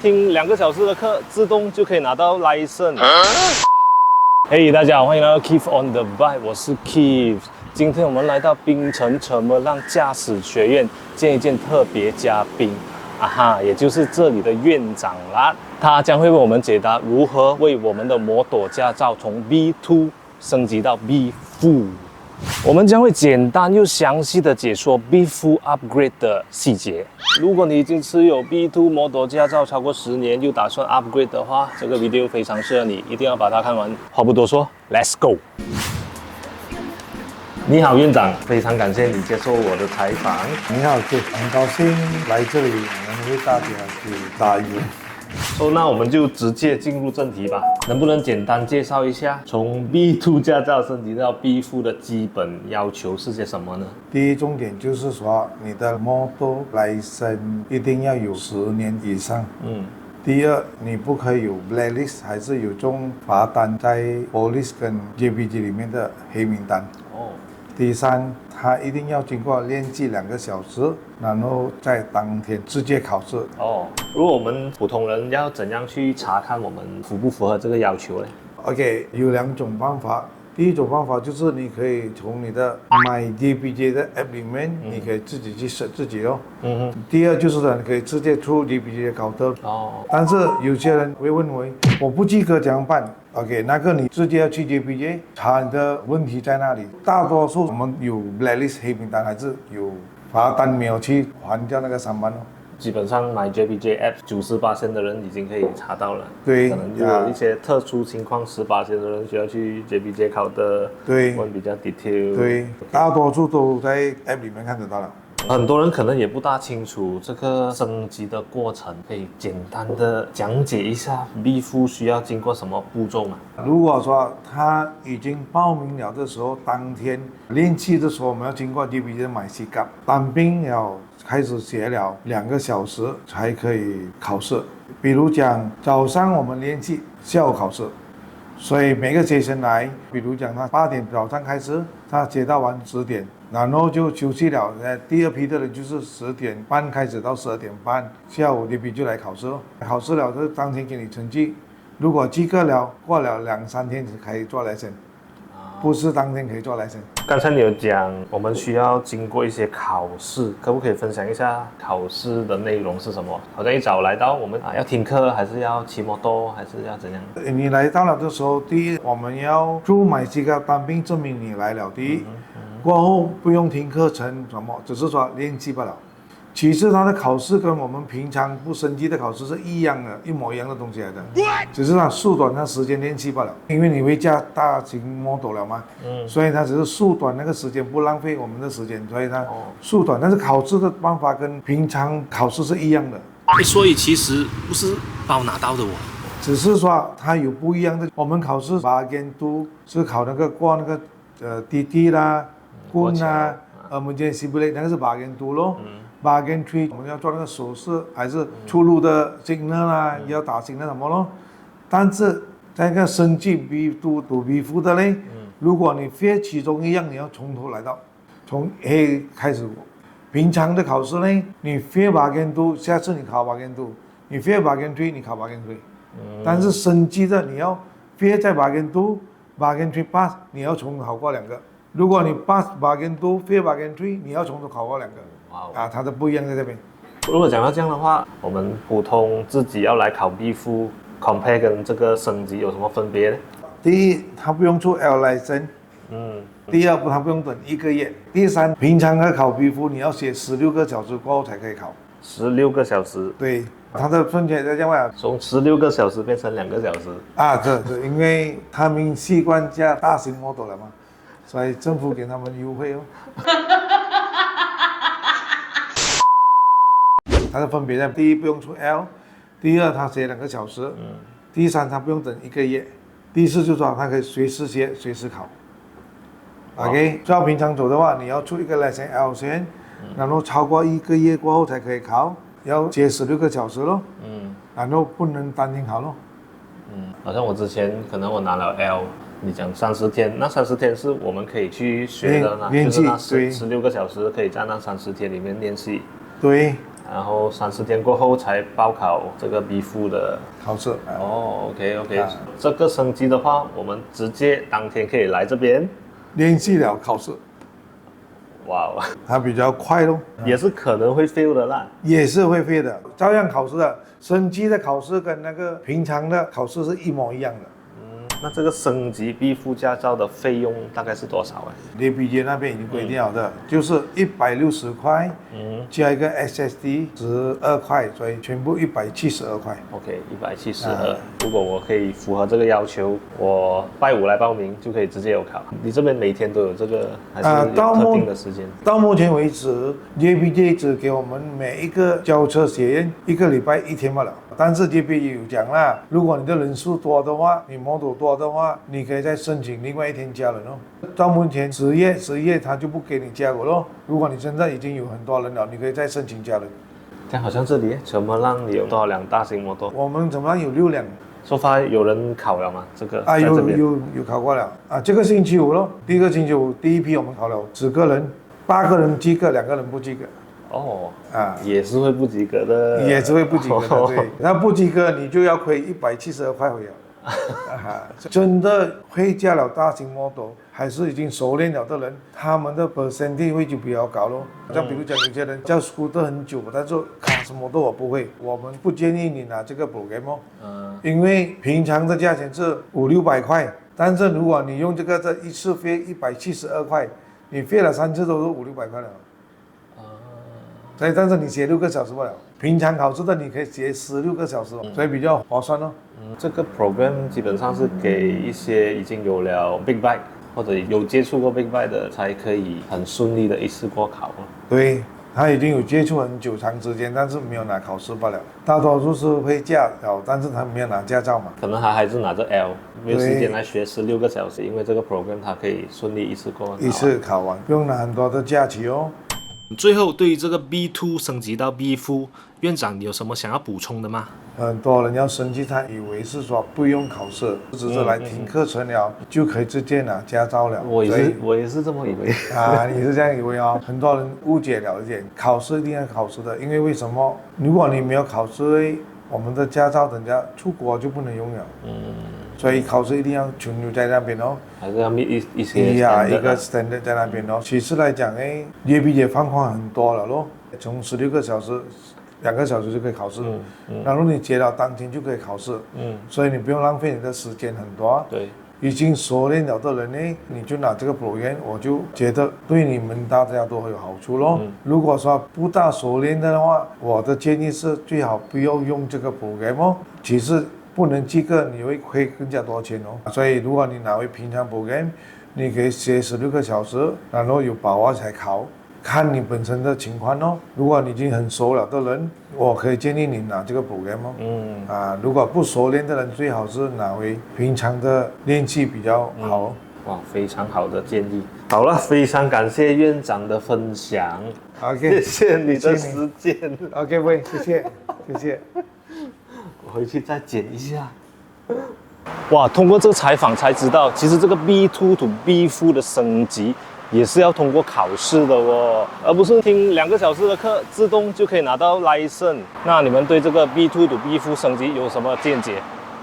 听2个小时的课，自动就可以拿到 license。嘿，大家好，欢迎来到 Keith on the Bike， 我是 Keith。今天我们来到槟城车模让驾驶学院见一见特别嘉宾，也就是这里的院长啦。他将会为我们解答如何为我们的摩托驾照从 B2 升级到 B4。我们将会简单又详细的解说 B4 upgrade 的细节。如果你已经持有 B2 摩托驾照超过10年，又打算 upgrade 的话，这个 video 非常适合你，一定要把它看完。话不多说 ，Let's go！ 你好，院长，非常感谢你接受我的采访。你好，很高兴来这里能为大家去答疑。那我们就直接进入正题吧。能不能简单介绍一下从 B2 驾照升级到 B4 的基本要求是些什么呢？第一重点就是说，你的摩托license一定要有10年以上。第二，你不可以有 blacklist， 还是有中罚单在 police 跟 JPG 里面的黑名单。第三，它一定要经过练习2个小时，然后在当天直接考试。如果我们普通人要怎样去查看我们符不符合这个要求呢？ OK， 有2种办法。第一种办法就是你可以从你的 MyJPJ 的 app 里面，你可以自己去设自己哦。第二就是你可以直接出 JPJ 考的。但是有些人会问我不及格怎样办 ？OK， 那个你直接要去 JPJ 查你的问题在哪里。大多数我们有 blacklist 黑名单，还是有罚单没有去还掉那个3万哦。基本上买 JPJ App 98% 的人已经可以查到了，对，可能有一些特殊情况18%的人需要去 JPJ 考的，对，问比较 detail， 对，大多数都在 App 里面看得到了。很多人可能也不大清楚这个升级的过程，可以简单的讲解一下 B4 需要经过什么步骤吗？如果说他已经报名了的时候，当天练习的时候，我们要经过 JPJ 的买 C 卡，当兵了开始写了2个小时才可以考试。比如讲早上我们练习，下午考试，所以每个学生来，比如讲他8点早上开始，他接到完10点。然后就休息了，第二批的人就是10点半开始到12点半，下午这批就来考试了。考试了就当天给你成绩，如果及格了，过了2-3天就可以做license，不是当天可以做license。刚才你有讲我们需要经过一些考试，可不可以分享一下考试的内容是什么？好像一早来到我们要听课，还是要骑摩托，还是要怎样？你来到了的时候，第一我们要注买这个单兵证明你来了，第一。过后不用听课程什么，只是说练习罢了。其次，它的考试跟我们平常不升级的考试是一样的，一模一样的东西来的，只是它缩短它时间练习罢了。因为你会驾大型摩托了嘛，所以它只是缩短那个时间，不浪费我们的时间，所以它缩短。但是考试的办法跟平常考试是一样的。所以其实不是包拿到的只是说它有不一样的。我们考试Bahagian 2是考那个过那个滴滴啦。棍啊，emergency brake 那个是Bahagian 2咯，Bahagian 3我们要做那个手势，还是出路的 signal 啦，要打 signal 什么咯。但是在那个升级 B2 到 B4 的嘞，如果你非其中一样，你要从头来到，从 A 开始。平常的考试呢，你非Bahagian 2，下次你考Bahagian 2，你非Bahagian 3，你考Bahagian 3。但是升级的你要非在Bahagian 2，Bahagian 3 pass， 你要重考过2个。如果你 pass Bahagian 2 fail Bahagian 3，你要从头考过2个。它的不一样在这边。如果讲到这样的话，我们普通自己要来考 B4 compare 跟这个升级有什么分别呢？第一，它不用出 L license。第二，它不用等1个月。第三，平常的考 B4 你要写16个小时过后才可以考。16个小时。对，它的分别在这样，从16个小时变成2个小时。对，因为他们习惯驾大型摩托了嘛。所以政府给他们优惠哦。它的分别在第一不用出 L， 第二它写2个小时，第三它不用等1个月，第四就是说它可以随时写随时考。OK， 照平常走的话，你要出一个license L 先，然后超过1个月过后才可以考，要写16个小时咯。然后不能当天考咯。好像我之前可能我拿了 L。你讲30天，那30天是我们可以去学的呢，就是那16个小时可以在那30天里面练习。对，然后30天过后才报考这个 B2 的考试。哦，OK，这个升级的话，我们直接当天可以来这边联系了考试，哇，它比较快咯，也是可能会 fail 的啦。也是会废的，照样考试的。升级的考试跟那个平常的考试是一模一样的。那这个升级 B2 驾照的费用大概是多少啊？ DBJ 那边已经规定好的，就是160块，加一个 SSD 12块，所以全部172块。OK，172。如果我可以符合这个要求，我拜5来报名就可以直接有考。你这边每天都有这个，还是有特定的时间？到目前为止 ，JPJ 只给我们每一个轿车学院1个礼拜1天罢了。但是 JPJ 有讲啦，如果你的人数多的话，你model多的话，你可以再申请另外1天加人哦。到目前10月他就不给你加我咯。如果你现在已经有很多人了，你可以再申请加人。但好像这里怎么让你有多少辆大型摩托？我们怎么样有6辆？说发有人考了吗？这个啊，有考过了啊。这个星期五咯，第一个星期五第一批我们考了10个人，8个人及格，2个人不及格。哦，也是会不及格的，也是会不及格的，对。那不及格你就要亏172块回了。真的会驾了大型摩托，还是已经熟练了的人，他们的 percentage 会就比较高咯。像比如讲有些人教 scooter 很久，但是卡什么都我不会，我们不建议你拿这个 program 哦。因为平常的价钱是500-600块，但是如果你用这个一次费172块，你费了3次都是500-600块了。所以，但是你学6个小时不了，平常考试的你可以学16个小时，所以比较划算哦。这个 program 基本上是给一些已经有了 big bike 或者有接触过 big bike 的，才可以很顺利的一次过考。对，他已经有接触很久长时间，但是没有拿考试罢了。大多数是会驾照，但是他没有拿驾照嘛。可能他还是拿着 L， 没有时间来学16个小时，因为这个 program 它可以顺利一次过完。一次考完，不用拿很多的假期哦。最后，对于这个 B2 升级到 B4，院长你有什么想要补充的吗？很多人要升级，他以为是说不用考试，只是来听课程了，就可以直接拿驾照了。我也是这么以为啊，你是这样以为哦？很多人误解了一点，考试一定要考试的，因为为什么？如果你没有考试，我们的驾照人家出国就不能用了。所以考试一定要存留在那边哦，还是要一些一个 standard 在那边哦。其次来讲，JPJ 放宽很多了咯，从16个小时，2个小时就可以考试。然后你接到当天就可以考试。所以你不用浪费你的时间很多。对。已经熟练了的人呢，你就拿这个 program， 我就觉得对你们大家都会有好处咯。如果说不大熟练的话，我的建议是最好不要用这个 program 哦。其实不能及格，你会亏更加多钱哦。所以如果你拿回平常 program， 你可以学16个小时，然后有把握才考。看你本身的情况哦。如果你已经很熟了的人，我可以建议你拿这个 program 哦。如果不熟练的人，最好是拿回平常的练习比较好哦。哇，非常好的建议。好了，非常感谢院长的分享。OK， 谢谢你的时间。OK， 喂，谢谢。我回去再剪一下。哇，通过这个采访才知道，其实这个 B2 to B4 的升级也是要通过考试的哦，而不是听2个小时的课自动就可以拿到 license。那你们对这个 B2 to B4 升级有什么见解？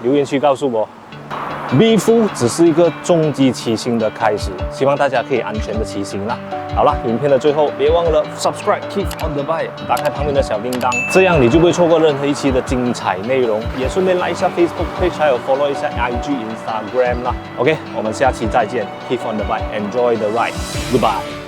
留言区告诉我。B4 只是一个重机骑行的开始，希望大家可以安全的骑行啦。好了，影片的最后别忘了 subscribe，keep on the bike， 打开旁边的小叮当，这样你就不会错过任何一期的精彩内容。也顺便来一下 Facebook page， 还有 follow 一下 IG、Instagram 啦。OK， 我们下期再见 ，keep on the bike，enjoy the ride，goodbye。